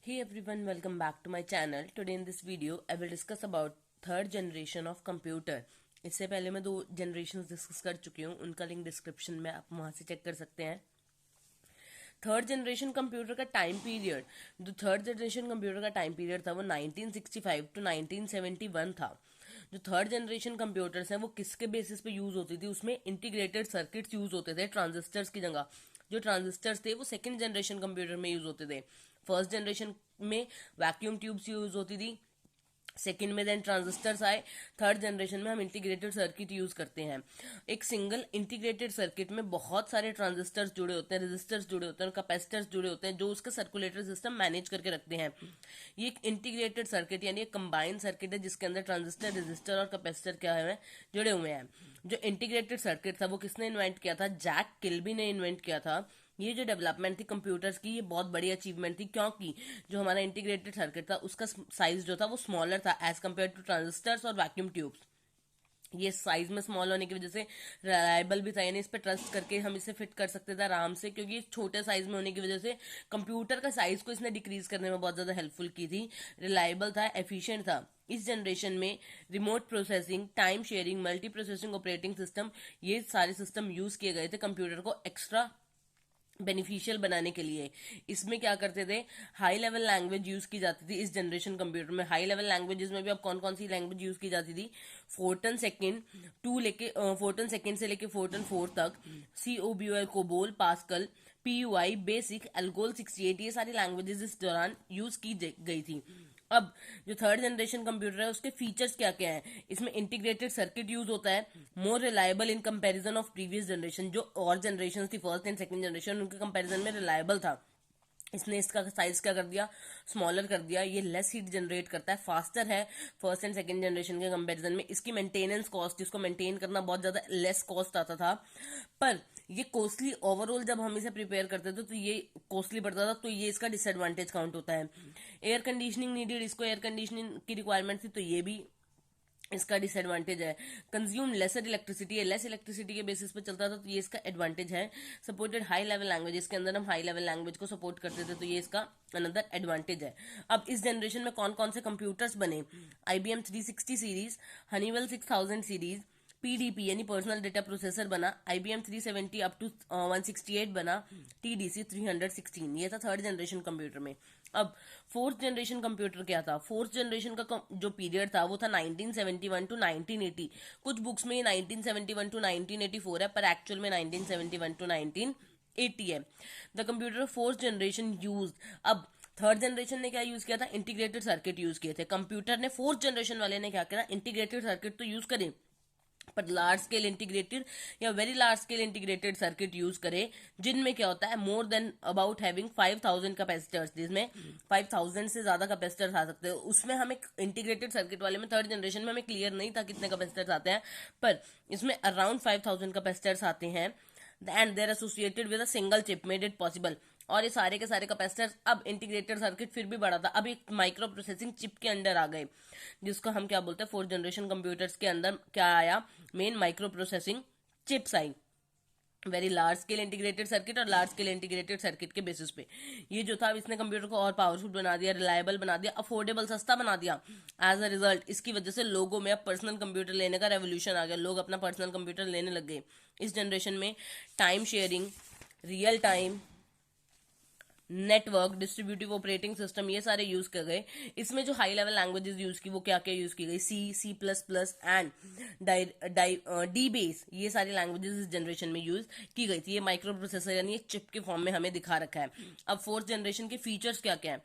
Hey everyone, welcome back to my channel. Today in this video, I will discuss about third generation of computer. इससे पहले मैं 2 generation discuss कर चुकी हूँ, उनका लिंक डिस्क्रिप्शन में आप वहां से चेक कर सकते हैं. थर्ड जनरेशन कंप्यूटर का टाइम पीरियड, जो थर्ड जनरेशन कंप्यूटर का टाइम पीरियड था वो 1965 टू 1971 था. जो थर्ड जनरेशन कंप्यूटर्स हैं वो किसके बेसिस पे यूज होती थी, उसमें इंटीग्रेटेड सर्किट्स यूज होते थे ट्रांजिस्टर्स की जगह. जो ट्रांजिस्टर्स थे वो सेकंड जनरेशन कंप्यूटर में यूज होते थे. फर्स्ट जनरेशन में वैक्यूम ट्यूब्स यूज होती थी, सेकेंड में देन ट्रांजिस्टर्स आए, थर्ड जनरेशन में हम इंटीग्रेटेड सर्किट यूज करते हैं. एक सिंगल इंटीग्रेटेड सर्किट में बहुत सारे ट्रांजिस्टर्स जुड़े होते हैं, रेजिस्टर्स जुड़े होते हैं, कैपेसिटर्स जुड़े होते हैं, जो उसका सर्कुलेटरी सिस्टम मैनेज करके रखते हैं. ये एक इंटीग्रेटेड सर्किट यानी एक कंबाइंड सर्किट है जिसके अंदर ट्रांजिस्टर, रेजिस्टर और कैपेसिटर क्या है जुड़े हुए हैं. जो इंटीग्रेटेड सर्किट था वो किसने इन्वेंट किया था? जैक किल्बी ने इन्वेंट किया था. ये जो डेवलपमेंट थी कंप्यूटर्स की, ये बहुत बड़ी अचीवमेंट थी, क्योंकि जो हमारा इंटीग्रेटेड सर्किट था उसका साइज जो था वो स्मॉलर था एज कम्पेयर टू ट्रांजिस्टर्स और वैक्यूम ट्यूब्स. ये साइज में स्मॉल होने की वजह से रिलायबल भी था, यानी इस पर ट्रस्ट करके हम इसे फिट कर सकते थे आराम से, क्योंकि ये छोटे साइज में होने की वजह से कंप्यूटर का साइज को इसने डिक्रीज करने में बहुत ज्यादा हेल्पफुल की थी. रिलायबल था, एफिशिएंट था. इस जनरेशन में remote processing, time sharing, multi processing operating system, ये सारे सिस्टम यूज किए गए थे कंप्यूटर को एक्स्ट्रा बेनिफिशियल बनाने के लिए. इसमें क्या करते थे, हाई लेवल लैंग्वेज यूज की जाती थी. इस जनरेशन कंप्यूटर में हाई लेवल लैंग्वेजेस में भी अब कौन कौन सी लैंग्वेज यूज की जाती थी? फोर्टन सेकेंड से लेके फोर्टन 4 तक, COBOL, COBOL, pascal, PUI, basic, ALGOL 68, ये सारी लैंग्वेजेस इस दौरान यूज की गई थी. अब जो थर्ड जनरेशन कंप्यूटर है उसके फीचर्स क्या क्या हैं? इसमें इंटीग्रेटेड सर्किट यूज होता है, more reliable in comparison of previous generation. जो और जनरेशन थी फर्स्ट एंड सेकंड जनरेशन, उनके कंपैरिजन में रिलायबल था. इसने इसका साइज क्या कर दिया? स्मॉलर कर दिया. ये लेस हीट जनरेट करता है, फास्टर है फर्स्ट एंड सेकंड जनरेशन के कंपैरिजन में. इसकी मेंटेनेंस कॉस्ट, इसको मेंटेन करना बहुत ज्यादा लेस कॉस्ट आता था. पर ये कॉस्टली ओवरऑल जब हम इसे प्रिपेयर करते थे तो ये कॉस्टली पड़ता था, तो ये इसका डिसएडवांटेज काउंट होता है. एयर कंडीशनिंग नीडेड, इसको एयर कंडीशनिंग की रिक्वायरमेंट थी, तो ये भी इसका डिसएडवांटेज है. कंज्यूम लेसर इलेक्ट्रिसिटी है, लेस इलेक्ट्रिसिटी के बेसिस पे चलता था, तो ये इसका एडवांटेज है. सपोर्टेड हाई लेवल लैंग्वेज, इसके अंदर हम हाई लेवल लैंग्वेज को सपोर्ट करते थे, तो ये इसका अनदर एडवांटेज है. अब इस जनरेशन में कौन कौन से कंप्यूटर्स बने? IBM 360 series, Honeywell 6000 series, PDP यानी पर्सनल डेटा प्रोसेसर बना, IBM 370 अप टू 168 बना, TDC 316. ये था थर्ड जनरेशन कंप्यूटर में. अब फोर्थ जनरेशन कंप्यूटर क्या था? फोर्थ जनरेशन का जो पीरियड था वो था 1971 टू 1980. कुछ बुक्स में 1971 टू 1984 है, पर एक्चुअल में 1971 टू 1980 है. The computer fourth generation use, अब थर्ड जनरेशन ने क्या यूज किया था? इंटीग्रेटेड सर्किट यूज किए थे. कंप्यूटर ने फोर्थ जनरेशन वाले ने क्या किया? इंटीग्रेटेड सर्किट तो यूज करें, पर लार्ज स्केल इंटीग्रेटेड या very large scale integrated circuit use करें, जिनमें क्या होता है, more than about having 5000 capacitors, जिसमें 5000 से ज्यादा कैपेसिटर्स आ सकते हैं. उसमें हमें इंटीग्रेटेड सर्किट वाले में थर्ड जनरेशन में हमें क्लियर नहीं था कितने कैपेसिटर्स आते हैं, पर इसमें अराउंड 5000 कैपेसिटर्स आते हैं. And there associated with a single chip made it possible. और ये सारे के सारे कैपेसिटर्स, अब इंटीग्रेटेड सर्किट फिर भी बड़ा था, अब एक माइक्रो प्रोसेसिंग चिप के अंडर आ गए, जिसको हम क्या बोलते हैं, फोर्थ जनरेशन कंप्यूटर्स के अंदर क्या आया? मेन माइक्रो प्रोसेसिंग चिप्स आई. Very large scale integrated circuit और लार्ज स्केल इंटीग्रेटेड सर्किट के बेसिस पे ये जो था, इसने कंप्यूटर को और पावरफुल बना दिया, रिलायबल बना दिया, अफोर्डेबल सस्ता बना दिया. एज अ रिजल्ट इसकी वजह से लोगों में अब पर्सनल कंप्यूटर लेने का रेवोल्यूशन आ गया, लोग अपना पर्सनल कंप्यूटर लेने लग गए. इस जनरेशन में time sharing, real time, network, distributive operating system, ये सारे यूज कर गए. इसमें जो हाई लेवल लैंग्वेजेस यूज की वो क्या क्या यूज की गई? C++ एंड डी बेस, ये सारी लैंग्वेजेस इस जनरेशन में यूज की गई थी. ये माइक्रो प्रोसेसर यानी एक चिप के फॉर्म में हमें दिखा रखा है. अब फोर्थ जनरेशन के फीचर्स क्या क्या है?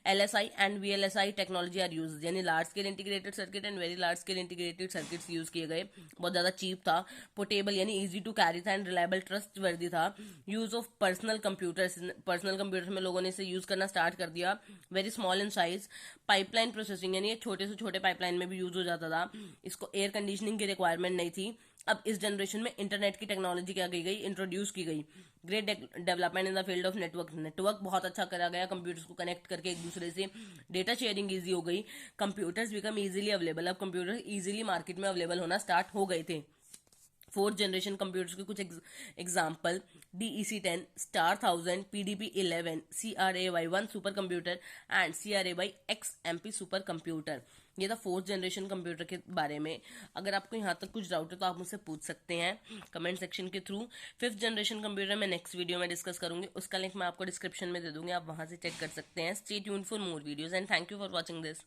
LSI and VLSI technology are use, यानी large scale integrated circuit and very large scale integrated circuits use किए गए. बहुत ज्यादा चीप था, पोर्टेबल यानी इजी टू कैरी था, एंड रिलायबल, ट्रस्ट वर्दी था. यूज ऑफ पर्सनल कंप्यूटर में लोगों ने इसे यूज करना स्टार्ट कर दिया. Very small in size, pipeline processing यानी छोटे से छोटे पाइपलाइन में भी यूज हो जाता था. इसको एयर कंडीशनिंग की रिक्वायरमेंट नहीं थी. अब इस जनरेशन में इंटरनेट की टेक्नोलॉजी क्या की गई? इंट्रोड्यूस की गई. Great development in the field of network बहुत अच्छा करा गया, कंप्यूटर्स को कनेक्ट करके एक दूसरे से. डेटा शेयरिंग ईजी हो गई. कंप्यूटर्स बिकम इजीली अवेलेबल, अब कंप्यूटर इजीली मार्केट में अवेलेबल होना स्टार्ट हो गए थे. फोर्थ जनरेशन कंप्यूटर्स के कुछ example: DEC10, star 1000, PDP-11, CRAY1 super computer and CRAY-XMP super computer. ये था फोर्थ जनरेशन कंप्यूटर के बारे में। अगर आपको यहाँ तक कुछ डाउट है तो आप मुझसे पूछ सकते हैं कमेंट सेक्शन के थ्रू। फिफ्थ जनरेशन कंप्यूटर मैं नेक्स्ट वीडियो में डिस्कस करूंगी, उसका लिंक मैं आपको डिस्क्रिप्शन में दे दूंगी, आप वहां से चेक कर सकते हैं। Stay tuned for more videos and thank you for watching this.